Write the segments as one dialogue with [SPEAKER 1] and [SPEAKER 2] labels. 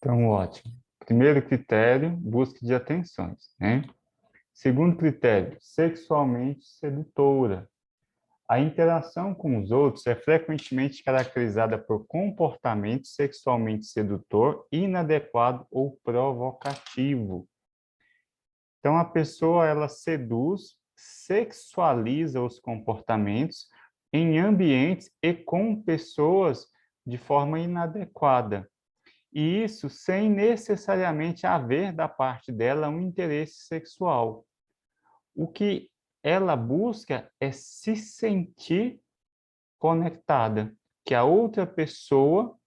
[SPEAKER 1] Então, ótimo. Primeiro critério, busca de atenções, né? Segundo critério, sexualmente sedutora. A interação com os outros é frequentemente caracterizada por comportamento sexualmente sedutor, inadequado ou provocativo. Então, a pessoa, ela seduz, sexualiza os comportamentos em ambientes e com pessoas de forma inadequada. E isso sem necessariamente haver da parte dela um interesse sexual. O que ela busca é se sentir conectada, que a outra pessoa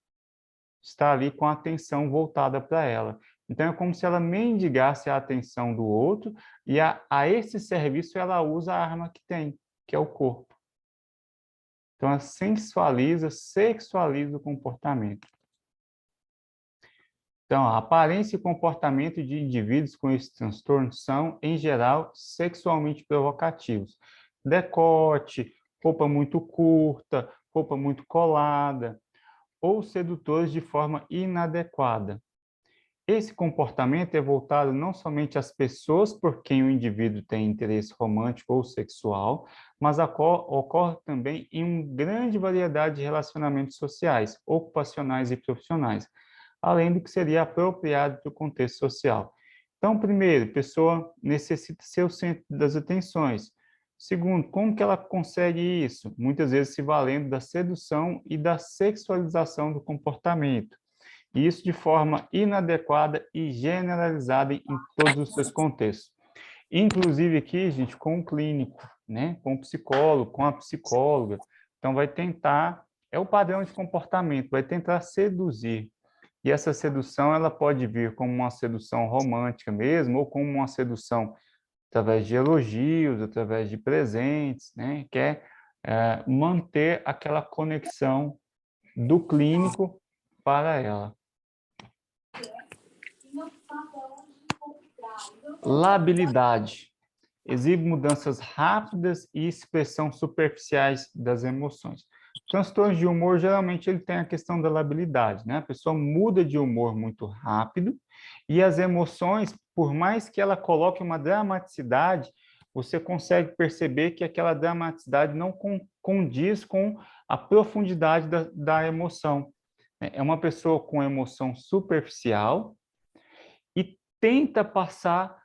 [SPEAKER 1] está ali com a atenção voltada para ela. Então, é como se ela mendigasse a atenção do outro e a esse serviço ela usa a arma que tem, que é o corpo. Então, ela sensualiza, sexualiza o comportamento. Então, a aparência e comportamento de indivíduos com esse transtorno são, em geral, sexualmente provocativos. Decote, roupa muito curta, roupa muito colada, ou sedutores de forma inadequada. Esse comportamento é voltado não somente às pessoas por quem o indivíduo tem interesse romântico ou sexual, mas ocorre também em uma grande variedade de relacionamentos sociais, ocupacionais e profissionais, além do que seria apropriado para o contexto social. Então, primeiro, a pessoa necessita ser o centro das atenções. Segundo, como que ela consegue isso? Muitas vezes se valendo da sedução e da sexualização do comportamento. E isso de forma inadequada e generalizada em todos os seus contextos. Inclusive aqui, gente, com o clínico, né? Com o psicólogo, com a psicóloga. Então, vai tentar, é o padrão de comportamento, vai tentar seduzir. E essa sedução, ela pode vir como uma sedução romântica mesmo, ou como uma sedução através de elogios, através de presentes, né? Que é manter aquela conexão do clínico para ela. Labilidade. Exibe mudanças rápidas e expressão superficiais das emoções. Transtornos de humor, geralmente, ele tem a questão da labilidade, né? A pessoa muda de humor muito rápido e as emoções, por mais que ela coloque uma dramaticidade, você consegue perceber que aquela dramaticidade não condiz com a profundidade da emoção. É uma pessoa com emoção superficial e tenta passar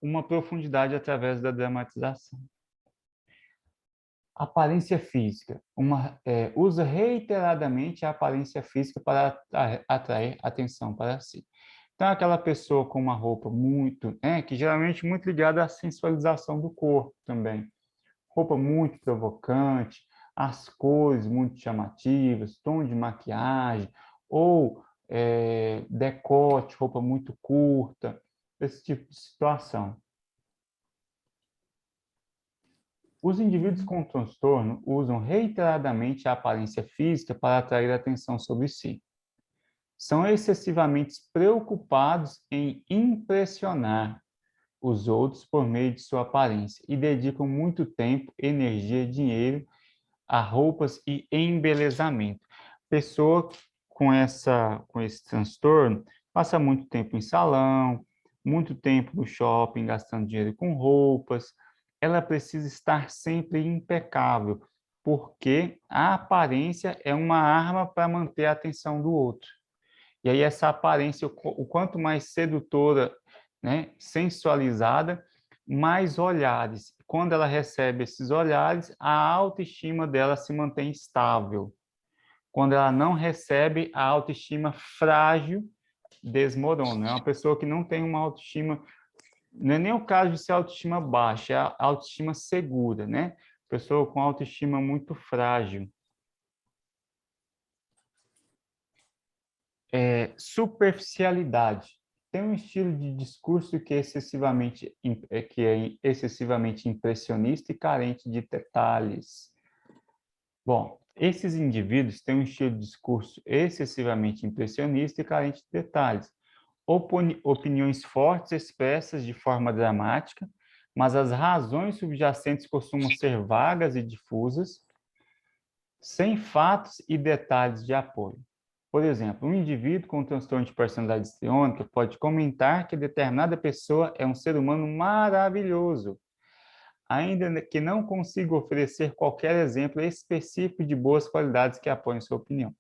[SPEAKER 1] uma profundidade através da dramatização. Aparência física. Usa reiteradamente a aparência física para atrair atenção para si. Então, aquela pessoa com uma roupa muito, que geralmente muito ligada à sensualização do corpo também. Roupa muito provocante, as cores muito chamativas, tom de maquiagem, ou decote, roupa muito curta, esse tipo de situação. Os indivíduos com transtorno usam reiteradamente a aparência física para atrair atenção sobre si. São excessivamente preocupados em impressionar os outros por meio de sua aparência e dedicam muito tempo, energia e dinheiro a roupas e embelezamento. Pessoa com esse transtorno passa muito tempo em salão, muito tempo no shopping gastando dinheiro com roupas. Ela precisa estar sempre impecável, porque a aparência é uma arma para manter a atenção do outro. E aí essa aparência, o quanto mais sedutora, né, sensualizada, mais olhares. Quando ela recebe esses olhares, a autoestima dela se mantém estável. Quando ela não recebe, a autoestima frágil desmorona. É uma pessoa que não tem uma autoestima, não é nem o caso de ser autoestima baixa, é a autoestima segura, né? Pessoa com autoestima muito frágil. Superficialidade. Tem um estilo de discurso que é excessivamente impressionista e carente de detalhes. Bom, esses indivíduos têm um estilo de discurso excessivamente impressionista e carente de detalhes. Opiniões fortes expressas de forma dramática, mas as razões subjacentes costumam ser vagas e difusas, sem fatos e detalhes de apoio. Por exemplo, um indivíduo com transtorno de personalidade histriônica pode comentar que determinada pessoa é um ser humano maravilhoso, ainda que não consiga oferecer qualquer exemplo específico de boas qualidades que apoiem sua opinião.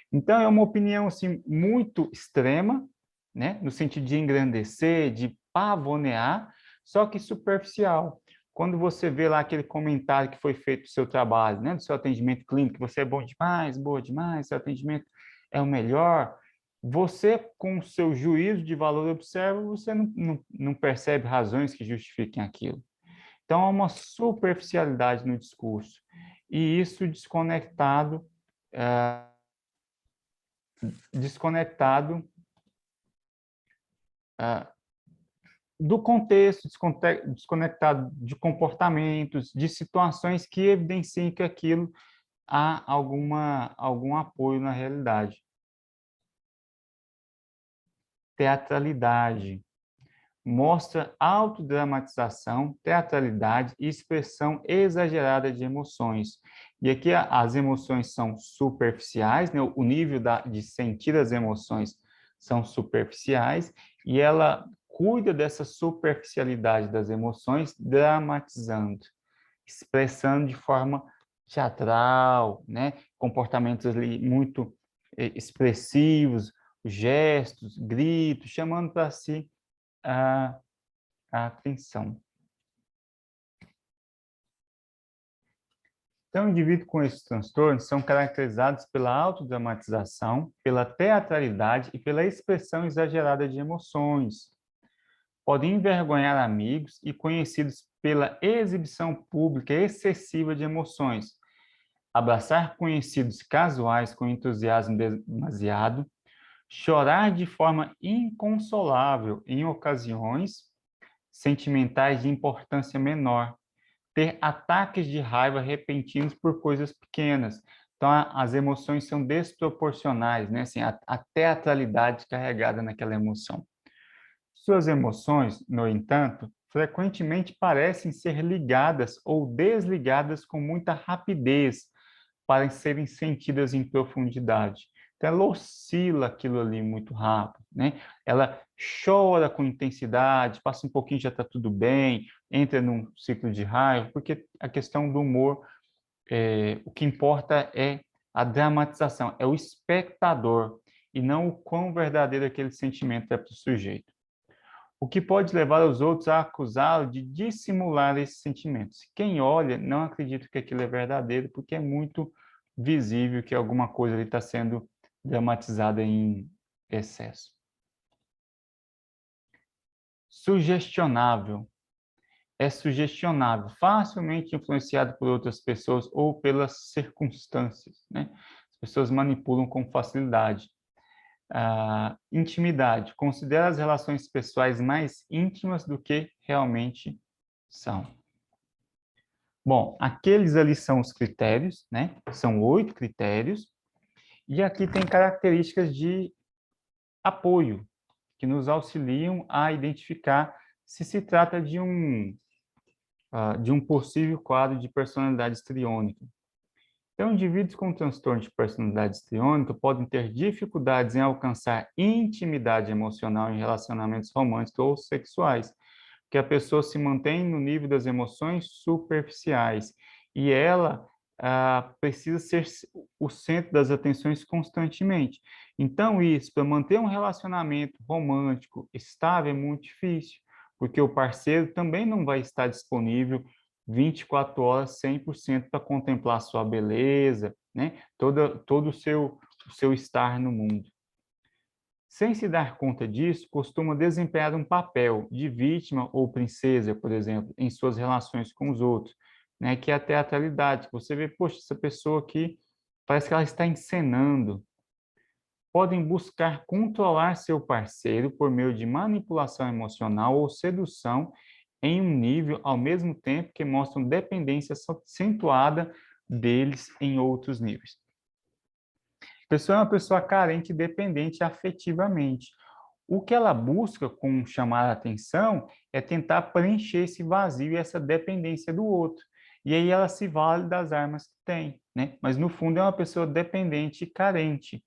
[SPEAKER 1] Então, é uma opinião assim, muito extrema, né? No sentido de engrandecer, de pavonear, só que superficial. Quando você vê lá aquele comentário que foi feito do seu trabalho, né? Do seu atendimento clínico, você é bom demais, boa demais, seu atendimento é o melhor. Você, com o seu juízo de valor, observa, você não percebe razões que justifiquem aquilo. Então, há uma superficialidade no discurso. E isso desconectado, desconectado do contexto, desconectado de comportamentos, de situações que evidenciem que aquilo há algum apoio na realidade. Teatralidade. Mostra autodramatização, teatralidade e expressão exagerada de emoções. E aqui as emoções são superficiais, né? O nível de sentir as emoções são superficiais, e ela cuida dessa superficialidade das emoções, dramatizando, expressando de forma teatral, né? Comportamentos ali muito expressivos, gestos, gritos, chamando para si a, a atenção. Então, indivíduos com esses transtornos são caracterizados pela autodramatização, pela teatralidade e pela expressão exagerada de emoções. Podem envergonhar amigos e conhecidos pela exibição pública excessiva de emoções, abraçar conhecidos casuais com entusiasmo demasiado, chorar de forma inconsolável em ocasiões sentimentais de importância menor, ter ataques de raiva repentinos por coisas pequenas. Então, as emoções são desproporcionais, né? Assim, a teatralidade carregada naquela emoção. Suas emoções, no entanto, frequentemente parecem ser ligadas ou desligadas com muita rapidez para serem sentidas em profundidade. Então, ela oscila aquilo ali muito rápido, né? Ela chora com intensidade, passa um pouquinho, já está tudo bem, entra num ciclo de raiva, porque a questão do humor, o que importa é a dramatização, é o espectador, e não o quão verdadeiro aquele sentimento é para o sujeito. O que pode levar os outros a acusá-lo de dissimular esses sentimentos. Quem olha não acredita que aquilo é verdadeiro, porque é muito visível que alguma coisa ali está sendo dramatizada em excesso. Sugestionável. É sugestionável, facilmente influenciado por outras pessoas ou pelas circunstâncias, né? As pessoas manipulam com facilidade. Intimidade. Considera as relações pessoais mais íntimas do que realmente são. Bom, aqueles ali são os critérios, né? São 8 critérios. E aqui tem características de apoio, que nos auxiliam a identificar se trata de um possível quadro de personalidade histriônica. Então, indivíduos com transtorno de personalidade histriônica podem ter dificuldades em alcançar intimidade emocional em relacionamentos românticos ou sexuais, porque a pessoa se mantém no nível das emoções superficiais e ela precisa ser o centro das atenções constantemente. Então, isso, para manter um relacionamento romântico estável, é muito difícil, porque o parceiro também não vai estar disponível 24 horas, 100% para contemplar a sua beleza, né? Todo o seu estar no mundo. Sem se dar conta disso, costuma desempenhar um papel de vítima ou princesa, por exemplo, em suas relações com os outros, né? Que é a teatralidade. Você vê, poxa, essa pessoa aqui parece que ela está encenando. Podem buscar controlar seu parceiro por meio de manipulação emocional ou sedução em um nível, ao mesmo tempo que mostram dependência acentuada deles em outros níveis. A pessoa é uma pessoa carente e dependente afetivamente. O que ela busca com chamar a atenção é tentar preencher esse vazio e essa dependência do outro. E aí ela se vale das armas que tem, né? Mas no fundo é uma pessoa dependente e carente.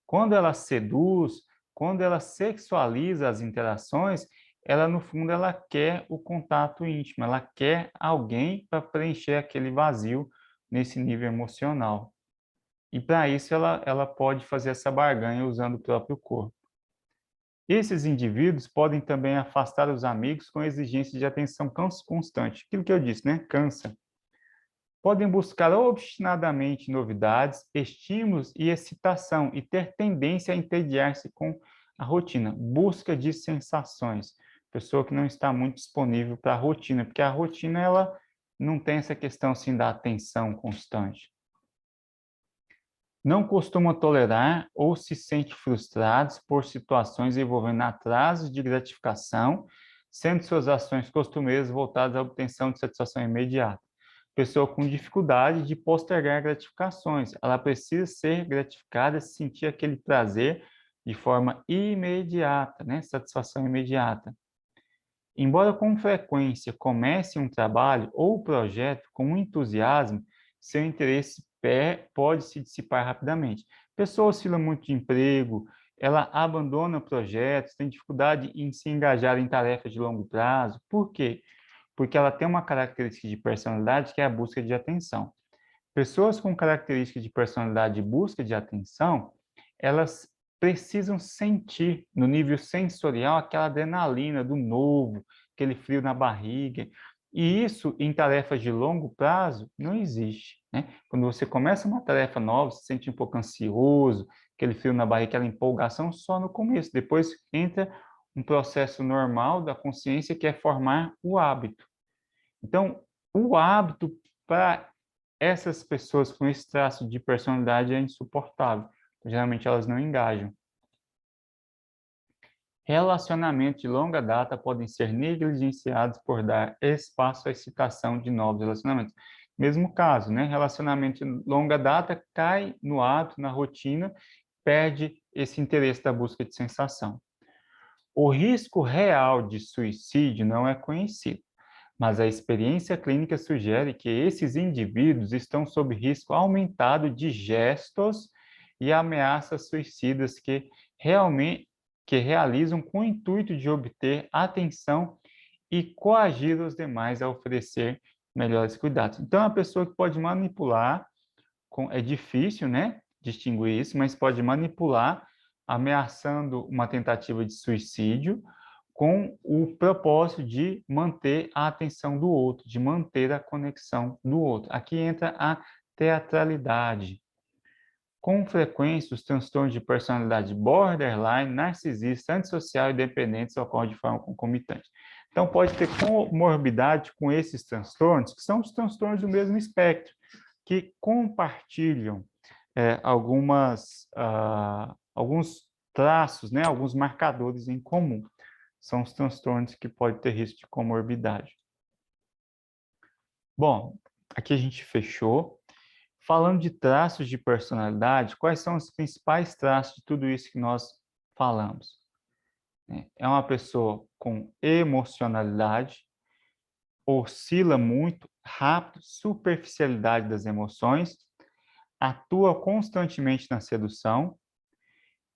[SPEAKER 1] Quando ela seduz, quando ela sexualiza as interações, ela, no fundo, ela quer o contato íntimo, ela quer alguém para preencher aquele vazio nesse nível emocional. E para isso ela pode fazer essa barganha usando o próprio corpo. Esses indivíduos podem também afastar os amigos com exigência de atenção constante. Aquilo que eu disse, né? Cansa. Podem buscar obstinadamente novidades, estímulos e excitação e ter tendência a entediar-se com a rotina. Busca de sensações. Pessoa que não está muito disponível para a rotina, porque a rotina ela não tem essa questão assim da atenção constante. Não costuma tolerar ou se sente frustrados por situações envolvendo atrasos de gratificação, sendo suas ações costumeiras voltadas à obtenção de satisfação imediata. Pessoa com dificuldade de postergar gratificações, ela precisa ser gratificada, sentir aquele prazer de forma imediata, né? Satisfação imediata. Embora com frequência comece um trabalho ou projeto com entusiasmo, seu interesse pode se dissipar rapidamente. A pessoa oscila muito de emprego, ela abandona projetos, tem dificuldade em se engajar em tarefas de longo prazo. Por quê? Porque ela tem uma característica de personalidade que é a busca de atenção. Pessoas com características de personalidade de busca de atenção, elas precisam sentir no nível sensorial aquela adrenalina do novo, aquele frio na barriga. E isso, em tarefas de longo prazo, não existe, né? Quando você começa uma tarefa nova, você se sente um pouco ansioso, aquele frio na barriga, aquela empolgação só no começo. Depois entra um processo normal da consciência que é formar o hábito. Então, o hábito para essas pessoas com esse traço de personalidade é insuportável. Geralmente elas não engajam. Relacionamentos de longa data podem ser negligenciados por dar espaço à excitação de novos relacionamentos. Mesmo caso, né? Relacionamento de longa data cai no hábito, na rotina, perde esse interesse da busca de sensação. O risco real de suicídio não é conhecido, mas a experiência clínica sugere que esses indivíduos estão sob risco aumentado de gestos e ameaças suicidas que realizam com o intuito de obter atenção e coagir os demais a oferecer melhores cuidados. Então, a pessoa que pode manipular, é difícil, né, distinguir isso, mas pode manipular ameaçando uma tentativa de suicídio com o propósito de manter a atenção do outro, de manter a conexão do outro. Aqui entra a teatralidade. Com frequência, os transtornos de personalidade borderline, narcisista, antissocial e dependentes ocorrem de forma concomitante. Então, pode ter comorbidade com esses transtornos, que são os transtornos do mesmo espectro, que compartilham alguns traços, né, alguns marcadores em comum. São os transtornos que podem ter risco de comorbidade. Bom, aqui a gente fechou. Falando de traços de personalidade, quais são os principais traços de tudo isso que nós falamos? É uma pessoa com emocionalidade, oscila muito, rápido, superficialidade das emoções, atua constantemente na sedução,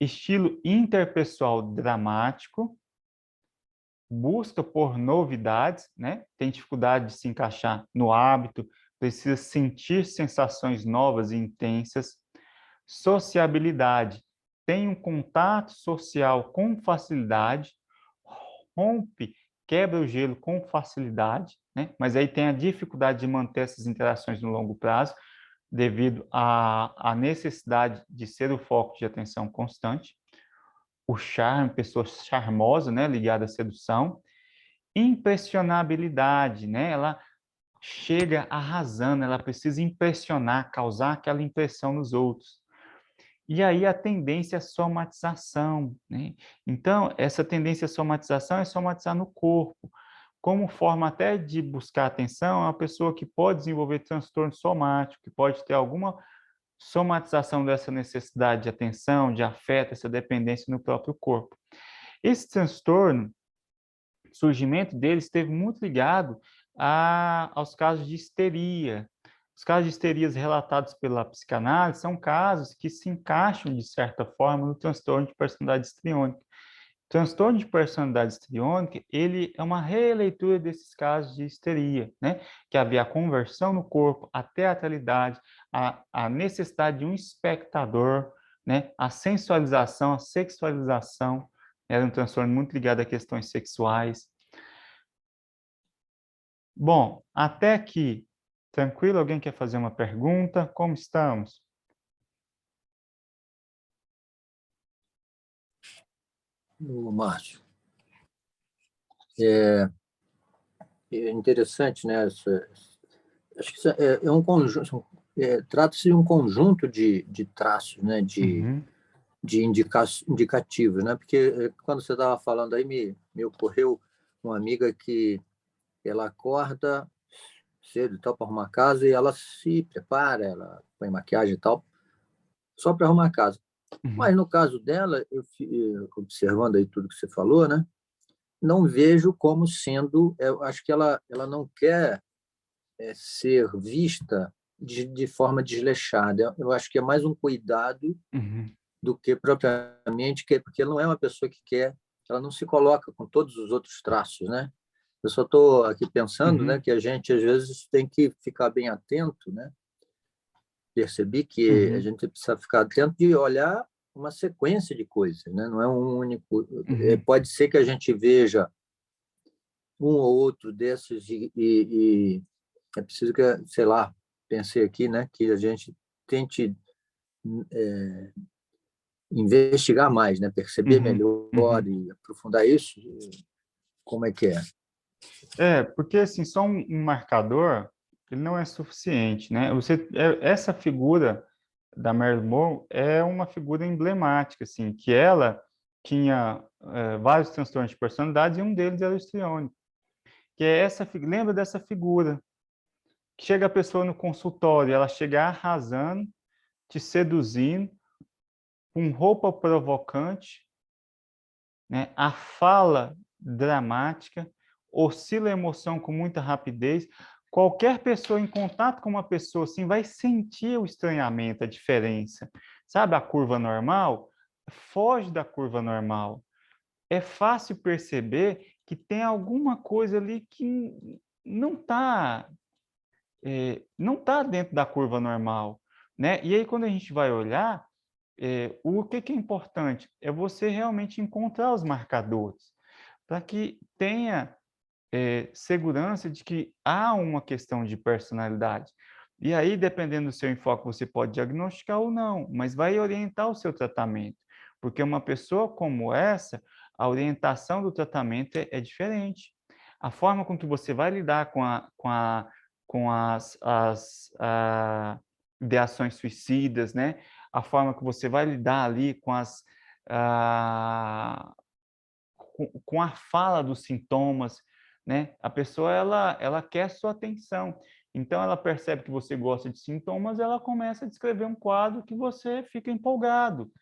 [SPEAKER 1] estilo interpessoal dramático, busca por novidades, né? Tem dificuldade de se encaixar no hábito, precisa sentir sensações novas e intensas, sociabilidade, tem um contato social com facilidade, rompe, quebra o gelo com facilidade, né? Mas aí tem a dificuldade de manter essas interações no longo prazo, devido à necessidade de ser o foco de atenção constante. O charme, pessoa charmosa, né, ligada à sedução. Impressionabilidade, né? Ela chega arrasando, ela precisa impressionar, causar aquela impressão nos outros. E aí a tendência à somatização, né? Então, essa tendência à somatização é somatizar no corpo. Como forma até de buscar atenção, é uma pessoa que pode desenvolver transtorno somático, que pode ter alguma somatização dessa necessidade de atenção, de afeto, essa dependência no próprio corpo. Esse transtorno, o surgimento dele esteve muito ligado aos casos de histeria. Os casos de histerias relatados pela psicanálise são casos que se encaixam, de certa forma, no transtorno de personalidade histriônica. O transtorno de personalidade histriônica, ele é uma releitura desses casos de histeria, né? Que havia a conversão no corpo, a teatralidade, a necessidade de um espectador, né? A sensualização, a sexualização, era um transtorno muito ligado a questões sexuais. Bom, até aqui, tranquilo? Alguém quer fazer uma pergunta? Como estamos?
[SPEAKER 2] Márcio, é interessante, né? Acho que isso é um conjunto, trata-se de um conjunto de traços, né?
[SPEAKER 1] Uhum,
[SPEAKER 2] De indicativos, né? Porque quando você estava falando aí, me ocorreu uma amiga que ela acorda cedo e tal para arrumar a casa e ela se prepara, ela põe maquiagem e tal, só para arrumar a casa.
[SPEAKER 1] uhum,
[SPEAKER 2] Mas no caso dela, observando aí tudo que você falou, né? Não vejo como sendo, eu acho que ela não quer ser vista de forma desleixada. Eu acho que é mais um cuidado
[SPEAKER 1] uhum,
[SPEAKER 2] do que propriamente, porque ela não é uma pessoa que quer, ela não se coloca com todos os outros traços, né? Eu só estou aqui pensando, né,
[SPEAKER 1] uhum,
[SPEAKER 2] que a gente às vezes tem que ficar bem atento, né? Percebi que a
[SPEAKER 1] uhum,
[SPEAKER 2] gente precisa ficar atento de olhar uma sequência de coisas, né? Não é um único.
[SPEAKER 1] uhum,
[SPEAKER 2] Pode ser que a gente veja um ou outro desses e é preciso que, sei lá, pensei aqui, né, que a gente tente investigar mais, né, perceber
[SPEAKER 1] uhum,
[SPEAKER 2] melhor
[SPEAKER 1] uhum.
[SPEAKER 2] e aprofundar isso. Como é que é?
[SPEAKER 1] Porque assim, só um marcador, ele não é suficiente, né? Essa figura da Marilyn Monroe é uma figura emblemática, assim, que ela tinha vários transtornos de personalidade e um deles era o histriônico, que é lembra dessa figura, que chega a pessoa no consultório, ela chega arrasando, te seduzindo, com roupa provocante, né? A fala dramática, oscila a emoção com muita rapidez. Qualquer pessoa em contato com uma pessoa assim vai sentir o estranhamento, a diferença. Sabe a curva normal? Foge da curva normal. É fácil perceber que tem alguma coisa ali que não está não tá dentro da curva normal, né? E aí quando a gente vai olhar o que é importante? É você realmente encontrar os marcadores, para que tenha segurança de que há uma questão de personalidade. E aí, dependendo do seu enfoque, você pode diagnosticar ou não, mas vai orientar o seu tratamento. Porque uma pessoa como essa, a orientação do tratamento é diferente. A forma com que você vai lidar com as ideações suicidas, né? A forma que você vai lidar ali ah, com a fala dos sintomas, né? A pessoa ela quer sua atenção. Então ela percebe que você gosta de sintomas, ela começa a descrever um quadro que você fica empolgado.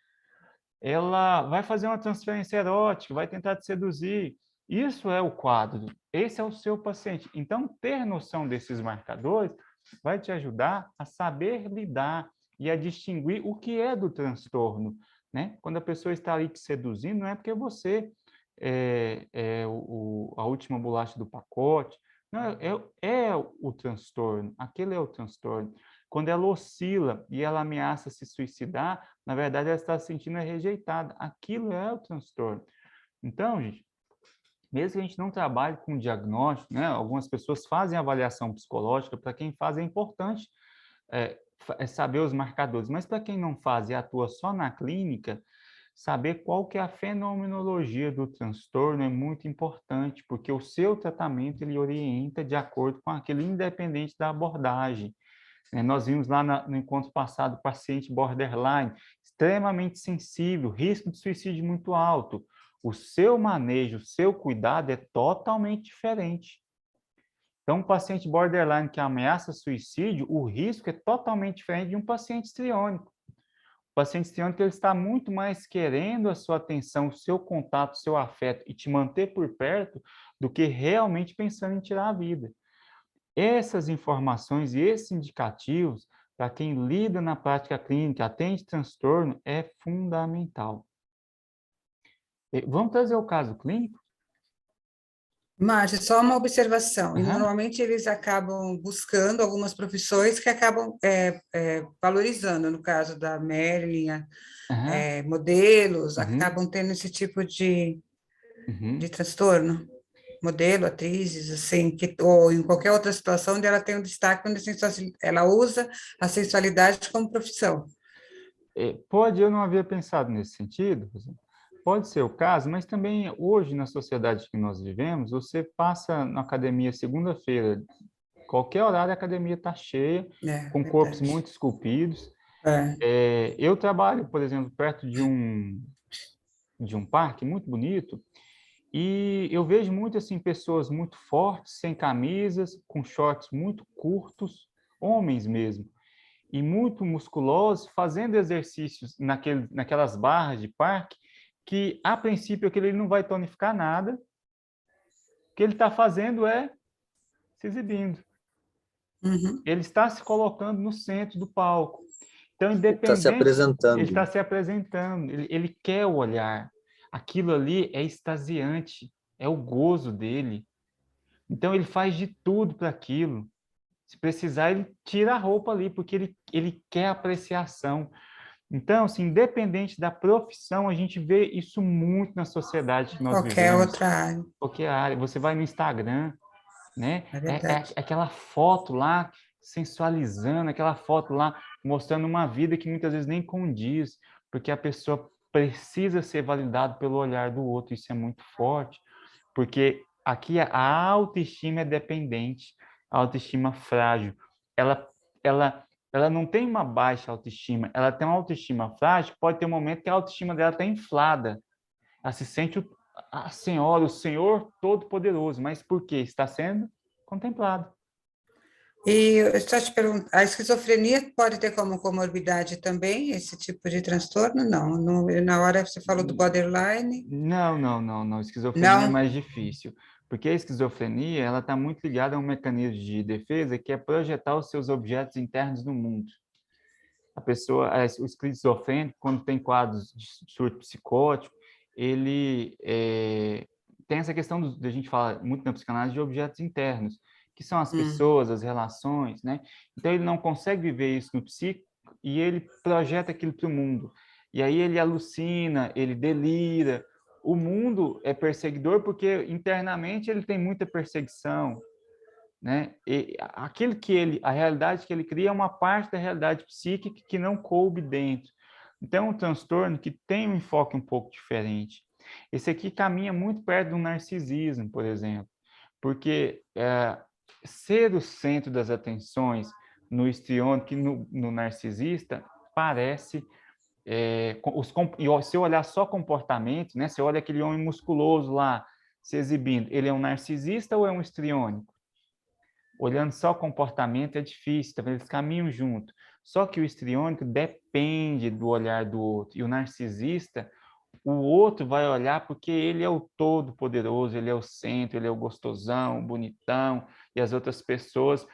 [SPEAKER 1] Ela vai fazer uma transferência erótica, vai tentar te seduzir. Isso é o quadro. Esse é o seu paciente. Então ter noção desses marcadores vai te ajudar a saber lidar e a distinguir o que é do transtorno, né? Quando a pessoa está ali te seduzindo, não é porque você a última bolacha do pacote. Não, é o transtorno, aquele é o transtorno. Quando ela oscila e ela ameaça se suicidar, na verdade ela está se sentindo rejeitada. Aquilo é o transtorno. Então, gente, mesmo que a gente não trabalhe com diagnóstico, né, algumas pessoas fazem avaliação psicológica, para quem faz é importante saber os marcadores, mas para quem não faz e atua só na clínica, saber qual que é a fenomenologia do transtorno é muito importante, porque o seu tratamento ele orienta de acordo com aquele independente da abordagem. Nós vimos lá no encontro passado paciente borderline, extremamente sensível, risco de suicídio muito alto. O seu manejo, o seu cuidado é totalmente diferente. Então, um paciente borderline que ameaça suicídio, o risco é totalmente diferente de um paciente histriônico. O paciente histriônico ele está muito mais querendo a sua atenção, o seu contato, o seu afeto e te manter por perto do que realmente pensando em tirar a vida. Essas informações e esses indicativos, para quem lida na prática clínica, atende transtorno, é fundamental. Vamos trazer o caso clínico?
[SPEAKER 3] Márcia, só uma observação. E
[SPEAKER 1] Aham,
[SPEAKER 3] normalmente eles acabam buscando algumas profissões que acabam valorizando, no caso da Marilyn,
[SPEAKER 1] aham,
[SPEAKER 3] modelos,
[SPEAKER 1] uhum,
[SPEAKER 3] acabam tendo esse tipo de
[SPEAKER 1] uhum.
[SPEAKER 3] transtorno. Modelo, atrizes, assim, ou em qualquer outra situação onde ela tem um destaque, onde ela usa a sensualidade como profissão.
[SPEAKER 1] Pode, eu não havia pensado nesse sentido, pode ser o caso, mas também hoje, na sociedade que nós vivemos, você passa na academia segunda-feira, qualquer horário a academia está cheia,
[SPEAKER 3] É,
[SPEAKER 1] com corpos
[SPEAKER 3] verdade.
[SPEAKER 1] muito esculpidos.
[SPEAKER 3] É.
[SPEAKER 1] Eu trabalho, por exemplo, perto de um parque muito bonito, e eu vejo muito assim pessoas muito fortes, sem camisas, com shorts muito curtos, homens mesmo, e muito musculosos, fazendo exercícios naquelas barras de parque, que a princípio aquele ele não vai tonificar nada, o que ele está fazendo é se exibindo.
[SPEAKER 3] Uhum.
[SPEAKER 1] Ele está se colocando no centro do palco. Então,
[SPEAKER 2] Está se
[SPEAKER 1] independente, ele
[SPEAKER 2] apresentando.
[SPEAKER 1] está se apresentando, ele quer o olhar. Aquilo ali é extasiante, é o gozo dele. Então, ele faz de tudo para aquilo. Se precisar, ele tira a roupa ali, porque ele quer apreciação. Então, assim, independente da profissão, a gente vê isso muito na sociedade que nós
[SPEAKER 3] Qualquer
[SPEAKER 1] vivemos.
[SPEAKER 3] outra área,
[SPEAKER 1] Qualquer área. Você vai no Instagram, né?
[SPEAKER 3] é
[SPEAKER 1] É
[SPEAKER 3] verdade.
[SPEAKER 1] aquela foto lá sensualizando, aquela foto lá mostrando uma vida que muitas vezes nem condiz, porque a pessoa precisa ser validada pelo olhar do outro. Isso é muito forte, porque aqui a autoestima é dependente, a autoestima frágil. Ela, ela não tem uma baixa autoestima, ela tem uma autoestima frágil. Pode ter um momento que a autoestima dela está inflada. Ela se sente a senhora, o Senhor Todo-Poderoso, mas por quê? Está sendo contemplado.
[SPEAKER 3] E eu estou te perguntando, a esquizofrenia pode ter como comorbidade também esse tipo de transtorno? Não, na hora você falou do borderline,
[SPEAKER 1] Não. Esquizofrenia é
[SPEAKER 3] não?
[SPEAKER 1] mais difícil, porque a esquizofrenia ela está muito ligada a um mecanismo de defesa que é projetar os seus objetos internos no mundo. A pessoa, o esquizofrênico, quando tem quadros de surto psicótico, ele tem essa questão a gente fala muito na psicanálise de objetos internos, que são as
[SPEAKER 3] Hum.
[SPEAKER 1] pessoas, as relações, né? Então ele não consegue viver isso no psíquico e ele projeta aquilo para o mundo. E aí ele alucina, ele delira. O mundo é perseguidor porque internamente ele tem muita perseguição, né? E aquilo a realidade que ele cria é uma parte da realidade psíquica que não coube dentro. Então, é um transtorno que tem um enfoque um pouco diferente. Esse aqui caminha muito perto do narcisismo, por exemplo, porque ser o centro das atenções no histriônico e no narcisista parece e se eu olhar só comportamento, né? Se eu olha aquele homem musculoso lá se exibindo, ele é um narcisista ou é um histriônico? Olhando só o comportamento é difícil, talvez eles caminham junto. Só que o histriônico depende do olhar do outro. E o narcisista, o outro vai olhar porque ele é o todo-poderoso, ele é o centro, ele é o gostosão, o bonitão, e as outras pessoas,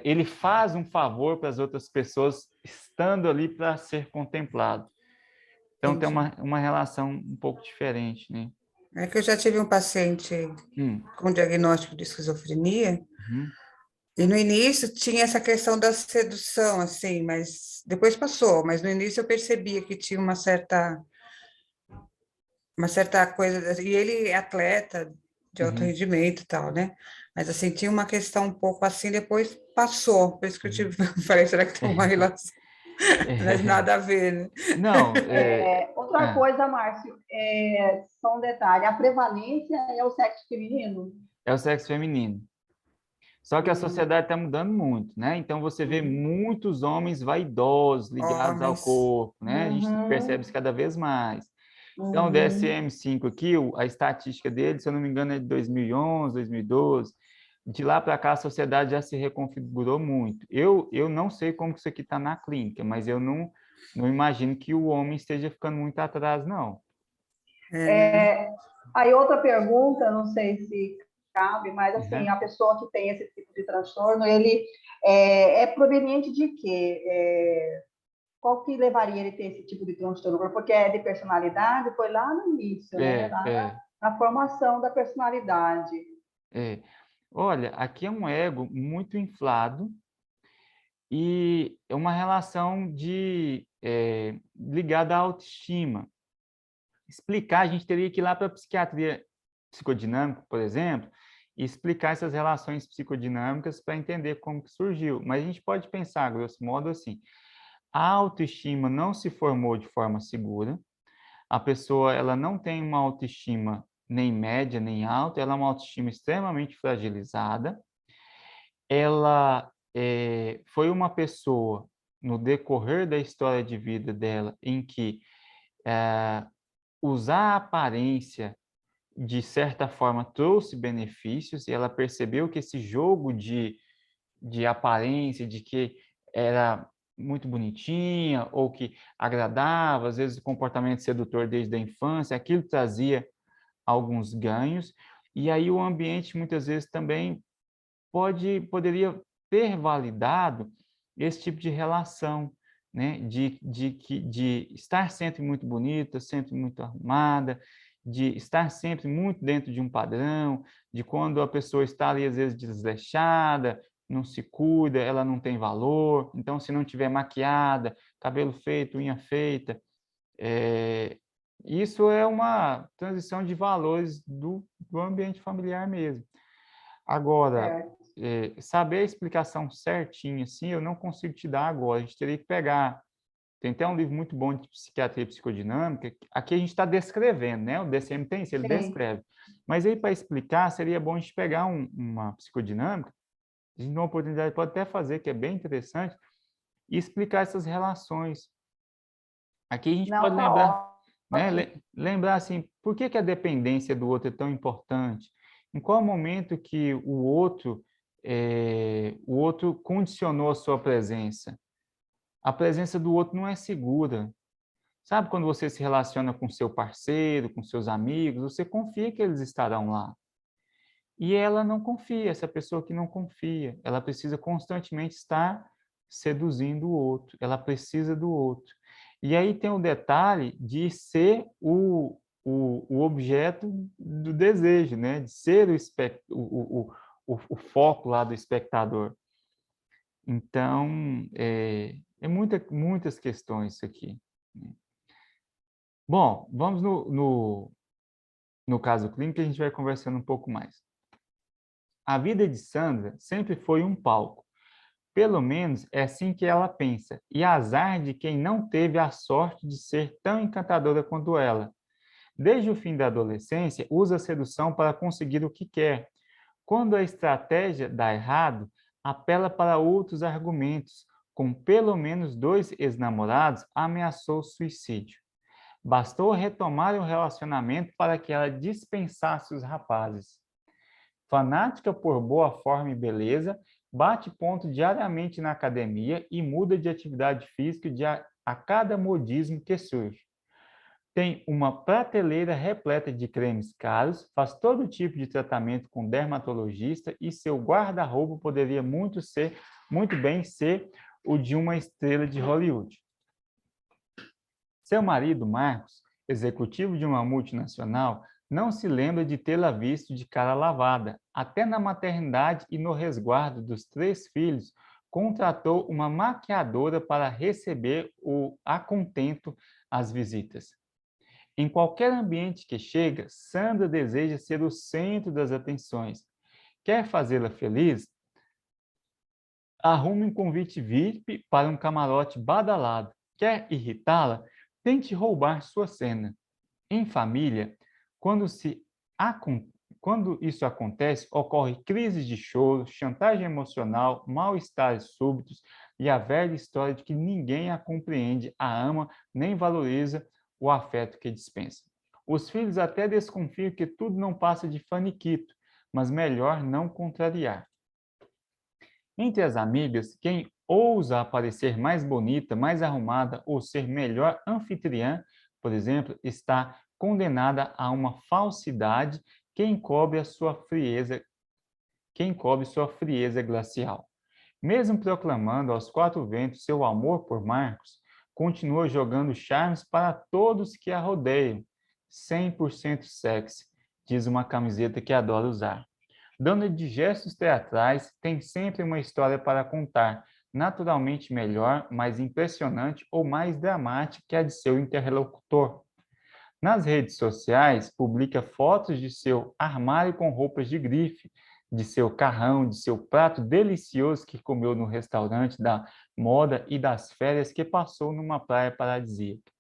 [SPEAKER 1] ele faz um favor para as outras pessoas estando ali para ser contemplado. Então tem
[SPEAKER 3] Entendi.
[SPEAKER 1] uma relação um pouco diferente, né?
[SPEAKER 3] É que eu já tive um paciente
[SPEAKER 1] Hum,
[SPEAKER 3] com diagnóstico de esquizofrenia,
[SPEAKER 1] uhum,
[SPEAKER 3] e no início tinha essa questão da sedução, assim, mas depois passou, mas no início eu percebia que tinha uma certa coisa, e ele é atleta de alto
[SPEAKER 1] uhum,
[SPEAKER 3] rendimento e tal, né? Mas assim, tinha uma questão um pouco assim, depois passou, por isso que eu
[SPEAKER 1] uhum.
[SPEAKER 3] tive, falei, será que tem uma relação? Mas nada a ver, né?
[SPEAKER 1] Não,
[SPEAKER 4] Outra coisa, Márcio, só um detalhe, a prevalência é o sexo feminino?
[SPEAKER 1] é o sexo feminino. Só que a
[SPEAKER 4] Hum,
[SPEAKER 1] sociedade está mudando muito, né? Então você vê
[SPEAKER 4] hum,
[SPEAKER 1] muitos homens vaidosos ligados ao
[SPEAKER 3] Homens.
[SPEAKER 1] corpo, né? A gente percebe
[SPEAKER 4] uhum,
[SPEAKER 1] isso cada vez mais. Então, o
[SPEAKER 4] uhum.
[SPEAKER 1] DSM-5 aqui, a estatística dele, se eu não me engano, é de 2011, 2012. De lá para cá, a sociedade já se reconfigurou muito. Eu não sei como que isso aqui está na clínica, mas eu não imagino que o homem esteja ficando muito atrás, não.
[SPEAKER 3] É, né?
[SPEAKER 4] Aí outra pergunta, não sei se cabe, mas assim,
[SPEAKER 1] Uhum.
[SPEAKER 4] a pessoa que tem esse tipo de transtorno, ele é proveniente de quê? Qual que levaria ele a ter esse tipo de transtorno? Porque é de personalidade, foi lá no início, né?
[SPEAKER 1] É,
[SPEAKER 4] Lá
[SPEAKER 1] é,
[SPEAKER 4] na formação da personalidade.
[SPEAKER 1] é. Olha, aqui é um ego muito inflado e é uma relação ligada à autoestima. Explicar, a gente teria que ir lá para a psiquiatria psicodinâmica, por exemplo, e explicar essas relações psicodinâmicas para entender como que surgiu. Mas a gente pode pensar, grosso modo, assim, a autoestima não se formou de forma segura, a pessoa ela não tem uma autoestima nem média, nem alta, ela é uma autoestima extremamente fragilizada, ela foi uma pessoa, no decorrer da história de vida dela, em que usar a aparência, de certa forma, trouxe benefícios, e ela percebeu que esse jogo de aparência, de que era muito bonitinha, ou que agradava, às vezes o comportamento sedutor desde a infância, aquilo trazia alguns ganhos, e aí o ambiente muitas vezes também poderia ter validado esse tipo de relação, né? De estar sempre muito bonita, sempre muito arrumada, de estar sempre muito dentro de um padrão, de quando a pessoa está ali, às vezes, desleixada, não se cuida, ela não tem valor. Então, se não tiver maquiada, cabelo feito, unha feita, isso é uma transição de valores do ambiente familiar mesmo. Agora,
[SPEAKER 4] Certo.
[SPEAKER 1] saber a explicação certinha, assim, eu não consigo te dar agora. A gente teria que pegar. Tem até um livro muito bom de psiquiatria psicodinâmica. Aqui a gente está descrevendo, né? O DSM tem isso, ele
[SPEAKER 4] Sim.
[SPEAKER 1] descreve. Mas aí, para explicar, seria bom a gente pegar uma psicodinâmica, a gente, numa oportunidade, pode até fazer, que é bem interessante, e explicar essas relações. Aqui a gente
[SPEAKER 4] Não,
[SPEAKER 1] pode
[SPEAKER 4] tá
[SPEAKER 1] lembrar, né?
[SPEAKER 4] ótimo.
[SPEAKER 1] Lembrar assim, por que a dependência do outro é tão importante? Em qual momento que o outro condicionou a sua presença? A presença do outro não é segura. Sabe quando você se relaciona com seu parceiro, com seus amigos, você confia que eles estarão lá. E ela não confia, essa pessoa que não confia, ela precisa constantemente estar seduzindo o outro, ela precisa do outro. E aí tem o detalhe de ser o objeto do desejo, né? De ser o foco lá do espectador. Então, muitas questões isso aqui. Bom, vamos no caso clínico, a gente vai conversando um pouco mais. A vida de Sandra sempre foi um palco. Pelo menos é assim que ela pensa. E azar de quem não teve a sorte de ser tão encantadora quanto ela. Desde o fim da adolescência, usa a sedução para conseguir o que quer. Quando a estratégia dá errado, apela para outros argumentos. Com pelo menos 2 ex-namorados, ameaçou suicídio. Bastou retomar o relacionamento para que ela dispensasse os rapazes. Fanática por boa forma e beleza, bate ponto diariamente na academia e muda de atividade física a cada modismo que surge. Tem uma prateleira repleta de cremes caros, faz todo tipo de tratamento com dermatologista e seu guarda-roupa poderia muito bem ser o de uma estrela de Hollywood. Seu marido, Marcos, executivo de uma multinacional, não se lembra de tê-la visto de cara lavada. Até na maternidade e no resguardo dos 3 filhos, contratou uma maquiadora para receber a contento as visitas. Em qualquer ambiente que chega, Sandra deseja ser o centro das atenções. Quer fazê-la feliz? Arrume um convite VIP para um camarote badalado. Quer irritá-la? Tente roubar sua cena. Em família, quando isso acontece, ocorre crises de choro, chantagem emocional, mal-estares súbitos e a velha história de que ninguém a compreende, a ama, nem valoriza o afeto que dispensa. Os filhos até desconfiam que tudo não passa de faniquito, mas melhor não contrariar. Entre as amigas, quem ousa aparecer mais bonita, mais arrumada ou ser melhor anfitriã, por exemplo, está condenada a uma falsidade quem cobre sua frieza glacial. Mesmo proclamando aos quatro ventos seu amor por Marcos, continua jogando charmes para todos que a rodeiam. 100% sexy, diz uma camiseta que adora usar. Dona de gestos teatrais, tem sempre uma história para contar, naturalmente melhor, mais impressionante ou mais dramática que a de seu interlocutor. Nas redes sociais, publica fotos de seu armário com roupas de grife, de seu carrão, de seu prato delicioso que comeu no restaurante da moda e das férias que passou numa praia paradisíaca.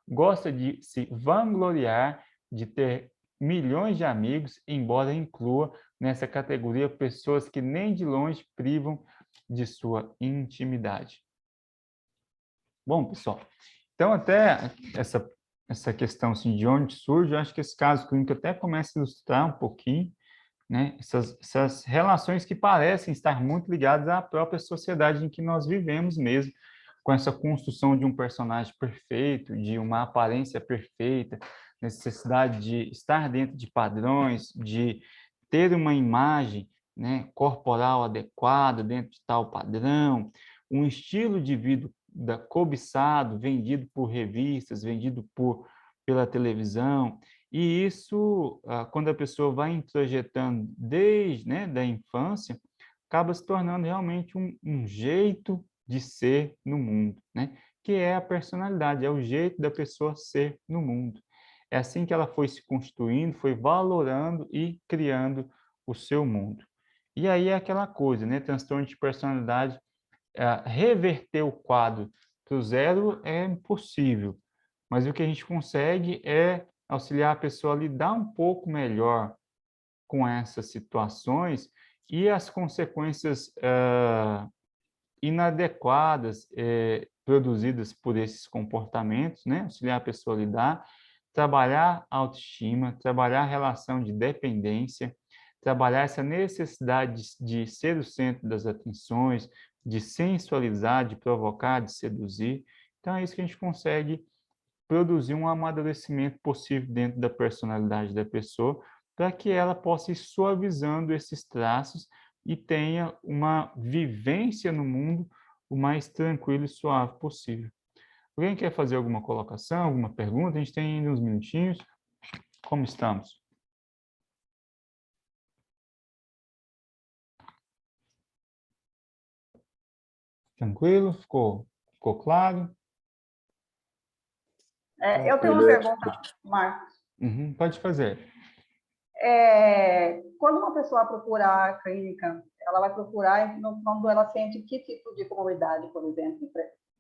[SPEAKER 1] Gosta de se vangloriar de ter milhões de amigos, embora inclua nessa categoria pessoas que nem de longe privam de sua intimidade. Bom, pessoal, então até essa questão assim, de onde surge, eu acho que esse caso clínico até começa a ilustrar um pouquinho, né, essas relações que parecem estar muito ligadas à própria sociedade em que nós vivemos mesmo, com essa construção de um personagem perfeito, de uma aparência perfeita, necessidade de estar dentro de padrões, de ter uma imagem, né, corporal adequada dentro de tal padrão, um estilo de vida cobiçado, vendido por revistas, vendido pela televisão, e isso, quando a pessoa vai introjetando desde, né, da infância, acaba se tornando realmente um jeito de ser no mundo, né? Que é a personalidade, é o jeito da pessoa ser no mundo. É assim que ela foi se constituindo, foi valorando e criando o seu mundo. E aí é aquela coisa, né? Transtorno de personalidade, reverter o quadro para o zero é impossível, mas o que a gente consegue é auxiliar a pessoa a lidar um pouco melhor com essas situações e as consequências inadequadas produzidas por esses comportamentos, né? Auxiliar a pessoa a lidar, trabalhar a autoestima, trabalhar a relação de dependência, trabalhar essa necessidade de ser o centro das atenções, de sensualizar, de provocar, de seduzir. Então, é isso que a gente consegue produzir um amadurecimento possível dentro da personalidade da pessoa, para que ela possa ir suavizando esses traços e tenha uma vivência no mundo o mais tranquilo e suave possível. Alguém quer fazer alguma colocação, alguma pergunta? A gente tem ainda uns minutinhos. Como estamos? Tranquilo? Ficou claro?
[SPEAKER 4] Eu tenho uma pergunta, Marcos.
[SPEAKER 1] Pode fazer.
[SPEAKER 4] Quando uma pessoa procura a clínica, ela vai procurar quando ela sente que tipo de comorbidade, por exemplo,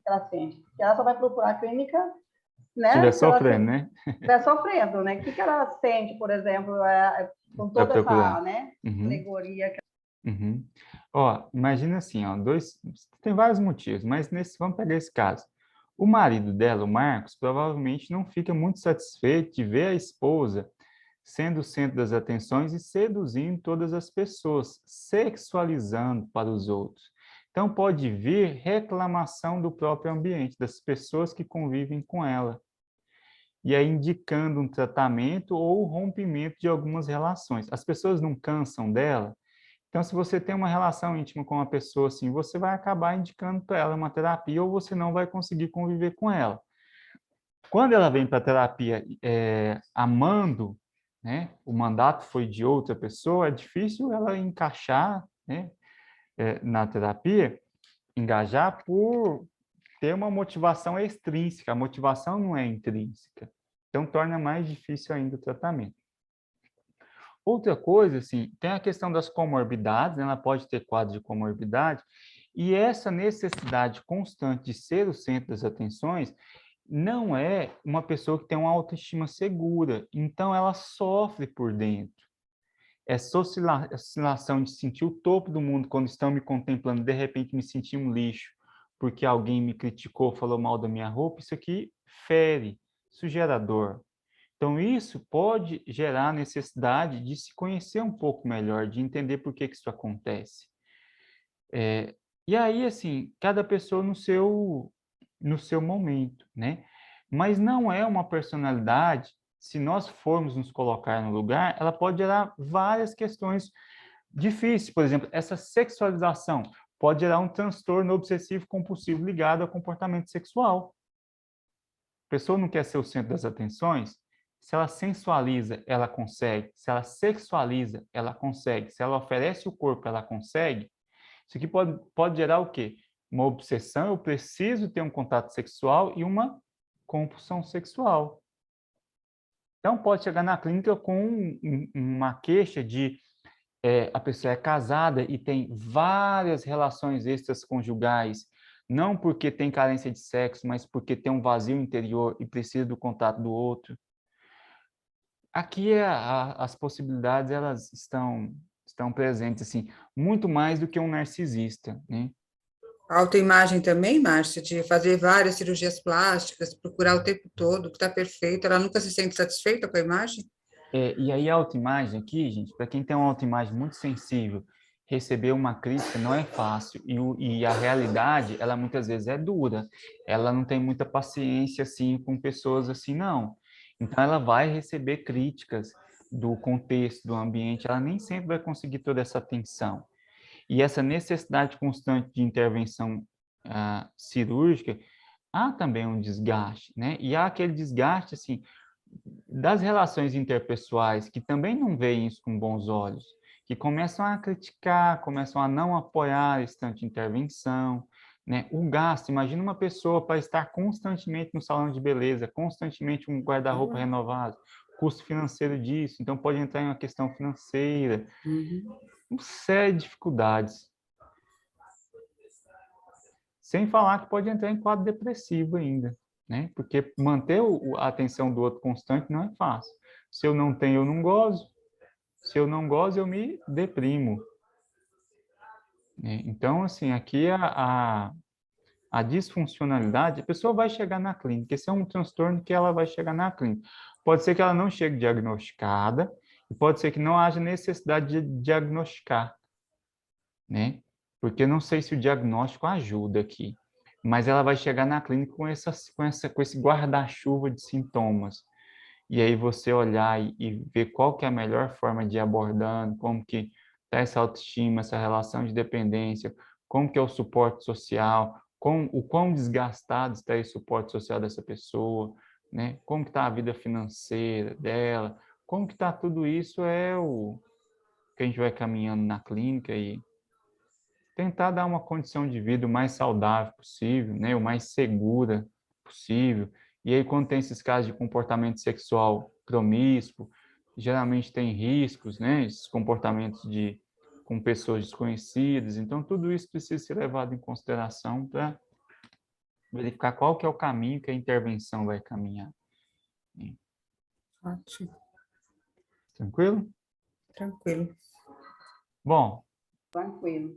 [SPEAKER 4] ela sente? Porque ela só vai procurar a clínica, né?
[SPEAKER 1] Estiver sofrendo, né?
[SPEAKER 4] Estiver sofrendo, né? O que ela sente, por exemplo, com toda essa, né, alegoria?
[SPEAKER 1] Ó, imagina assim, ó, tem vários motivos, mas vamos pegar esse caso. O marido dela, o Marcos, provavelmente não fica muito satisfeito de ver a esposa sendo o centro das atenções e seduzindo todas as pessoas, sexualizando para os outros. Então, pode vir reclamação do próprio ambiente, das pessoas que convivem com ela, e aí indicando um tratamento ou rompimento de algumas relações. As pessoas não cansam dela, então, se você tem uma relação íntima com uma pessoa assim, você vai acabar indicando para ela uma terapia ou você não vai conseguir conviver com ela. Quando ela vem para a terapia amando, né, o mandato foi de outra pessoa, é difícil ela encaixar, né, na terapia, engajar por ter uma motivação extrínseca. A motivação não é intrínseca. Então, torna mais difícil ainda o tratamento. Outra coisa, assim, tem a questão das comorbidades, né? Ela pode ter quadro de comorbidade, e essa necessidade constante de ser o centro das atenções não é uma pessoa que tem uma autoestima segura, então ela sofre por dentro. Essa oscilação de sentir o topo do mundo quando estão me contemplando, de repente me sentir um lixo, porque alguém me criticou, falou mal da minha roupa, isso aqui fere, isso gera dor. Então, isso pode gerar a necessidade de se conhecer um pouco melhor, de entender por que isso acontece. E aí, assim, cada pessoa no seu momento, né? Mas não é uma personalidade se nós formos nos colocar no lugar, ela pode gerar várias questões difíceis. Por exemplo, essa sexualização pode gerar um transtorno obsessivo compulsivo ligado ao comportamento sexual. A pessoa não quer ser o centro das atenções. Se ela sensualiza, ela consegue. Se ela sexualiza, ela consegue. Se ela oferece o corpo, ela consegue. Isso aqui pode gerar o quê? Uma obsessão, eu preciso ter um contato sexual e uma compulsão sexual. Então, pode chegar na clínica com uma queixa de a pessoa é casada e tem várias relações extraconjugais, não porque tem carência de sexo, mas porque tem um vazio interior e precisa do contato do outro. Aqui as possibilidades elas estão presentes assim, muito mais do que um narcisista, né?
[SPEAKER 3] A autoimagem também, Márcia, de fazer várias cirurgias plásticas, procurar o tempo todo, que está perfeito, ela nunca se sente satisfeita com a imagem?
[SPEAKER 1] E aí a autoimagem aqui, gente, para quem tem uma autoimagem muito sensível, receber uma crítica não é fácil. E a realidade, ela muitas vezes é dura. Ela não tem muita paciência, assim, com pessoas assim, não. Então, ela vai receber críticas do contexto, do ambiente. Ela nem sempre vai conseguir toda essa atenção. E essa necessidade constante de intervenção cirúrgica, há também um desgaste, né? E há aquele desgaste, assim, das relações interpessoais, que também não veem isso com bons olhos, que começam a criticar, começam a não apoiar esse tanto de intervenção, né? O gasto, imagina uma pessoa para estar constantemente no salão de beleza, constantemente um guarda-roupa renovado, custo financeiro disso, então pode entrar em uma questão financeira, uma série de dificuldades. Sem falar que pode entrar em quadro depressivo ainda, né? Porque manter a atenção do outro constante não é fácil. Se eu não tenho, eu não gozo. Se eu não gozo, eu me deprimo. Então, assim, aqui a disfuncionalidade, a pessoa vai chegar na clínica. Esse é um transtorno que ela vai chegar na clínica. Pode ser que ela não chegue diagnosticada e pode ser que não haja necessidade de diagnosticar, né? Porque eu não sei se o diagnóstico ajuda aqui, mas ela vai chegar na clínica com esse guarda-chuva de sintomas. E aí você olhar e ver qual que é a melhor forma de ir abordando, como que está essa autoestima, essa relação de dependência, como que é o suporte social, o quão desgastado está esse suporte social dessa pessoa, né? Como que está a vida financeira dela, como que está tudo isso é o que a gente vai caminhando na clínica e tentar dar uma condição de vida o mais saudável possível, né? O mais segura possível. E aí, quando tem esses casos de comportamento sexual promíscuo, geralmente tem riscos, né? Esses comportamentos com pessoas desconhecidas. Então, tudo isso precisa ser levado em consideração para verificar qual que é o caminho que a intervenção vai caminhar.
[SPEAKER 3] Ótimo.
[SPEAKER 1] Tranquilo?
[SPEAKER 3] Tranquilo.
[SPEAKER 1] Bom,
[SPEAKER 4] Tranquilo.